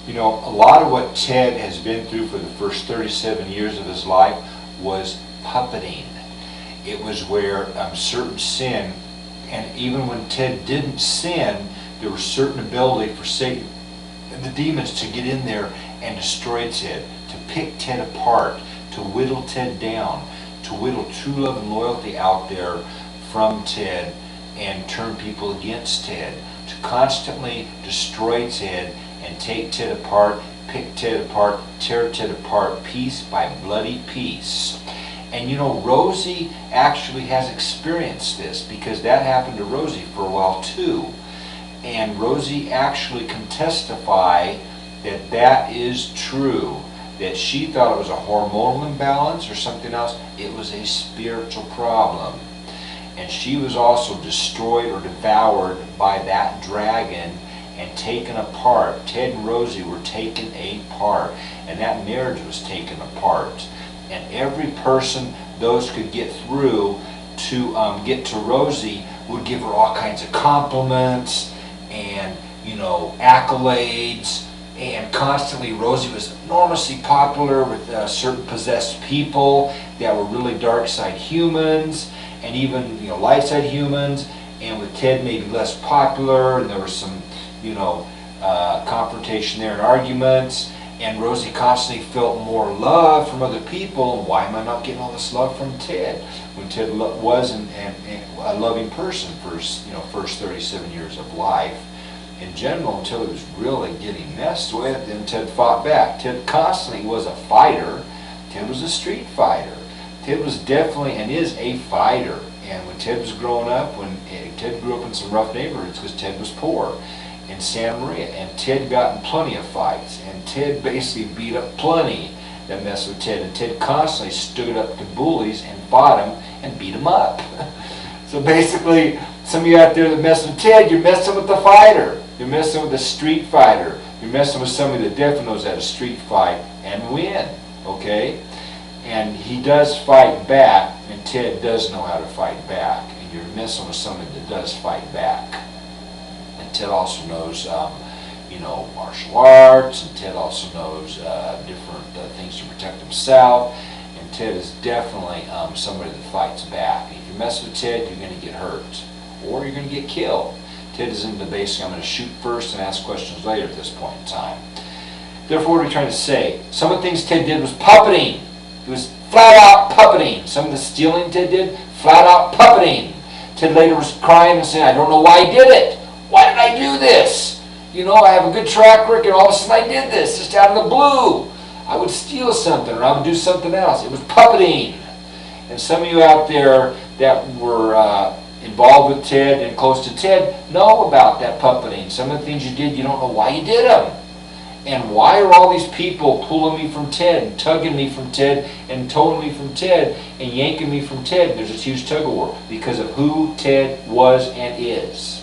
You know, a lot of what Ted has been through for the first 37 years of his life was puppeting. It was where certain sin, and even when Ted didn't sin, there was certain ability for Satan and the demons to get in there and destroy Ted, to pick Ted apart, to whittle Ted down, to whittle true love and loyalty out there from Ted and turn people against Ted, to constantly destroy Ted and take Ted apart, pick Ted apart, tear Ted apart, piece by bloody piece. And you know, Rosie actually has experienced this, because that happened to Rosie for a while too. And Rosie actually can testify that that is true, that she thought it was a hormonal imbalance or something else. It was a spiritual problem. And she was also destroyed or devoured by that dragon and taken apart. Ted and Rosie were taken apart, and that marriage was taken apart. And every person those could get through to get to Rosie would give her all kinds of compliments and, you know, accolades. And constantly Rosie was enormously popular with certain possessed people that were really dark side humans, and even, you know, light side humans. And with Ted maybe less popular, and there was some, you know, confrontation there and arguments. And Rosie constantly felt more love from other people. And why am I not getting all this love from Ted? When Ted was a loving person for, you know, first 37 years of life in general, until it was really getting messed with, then Ted fought back. Ted constantly was a fighter. Ted was a street fighter. Ted was definitely and is a fighter. And when Ted was growing up, Ted grew up in some rough neighborhoods because Ted was poor in Santa Maria, and Ted got in plenty of fights, and Ted basically beat up plenty that messed with Ted, and Ted constantly stood up to bullies and fought him and beat him up. So basically, some of you out there that mess with Ted, you're messing with the fighter. You're messing with the street fighter. You're messing with somebody that definitely knows how to street fight and win, okay? And he does fight back, and Ted does know how to fight back, and you're messing with somebody that does fight back. And Ted also knows, you know, martial arts, and Ted also knows different things to protect himself. And Ted is definitely somebody that fights back. If you mess with Ted, you're going to get hurt, or you're going to get killed. Ted is in the basic, I'm going to shoot first and ask questions later at this point in time. Therefore, what are we trying to say? Some of the things Ted did was puppeting. It was flat out puppeting. Some of the stealing Ted did, flat out puppeting. Ted later was crying and saying, I don't know why I did it. Why did I do this? You know, I have a good track record, and all of a sudden I did this, just out of the blue. I would steal something, or I would do something else. It was puppeting. And some of you out there that were involved with Ted and close to Ted know about that puppeting. Some of the things you did, you don't know why you did them. And why are all these people pulling me from Ted, and tugging me from Ted, and towing me from Ted, and yanking me from Ted? There's this huge tug of war because of who Ted was and is.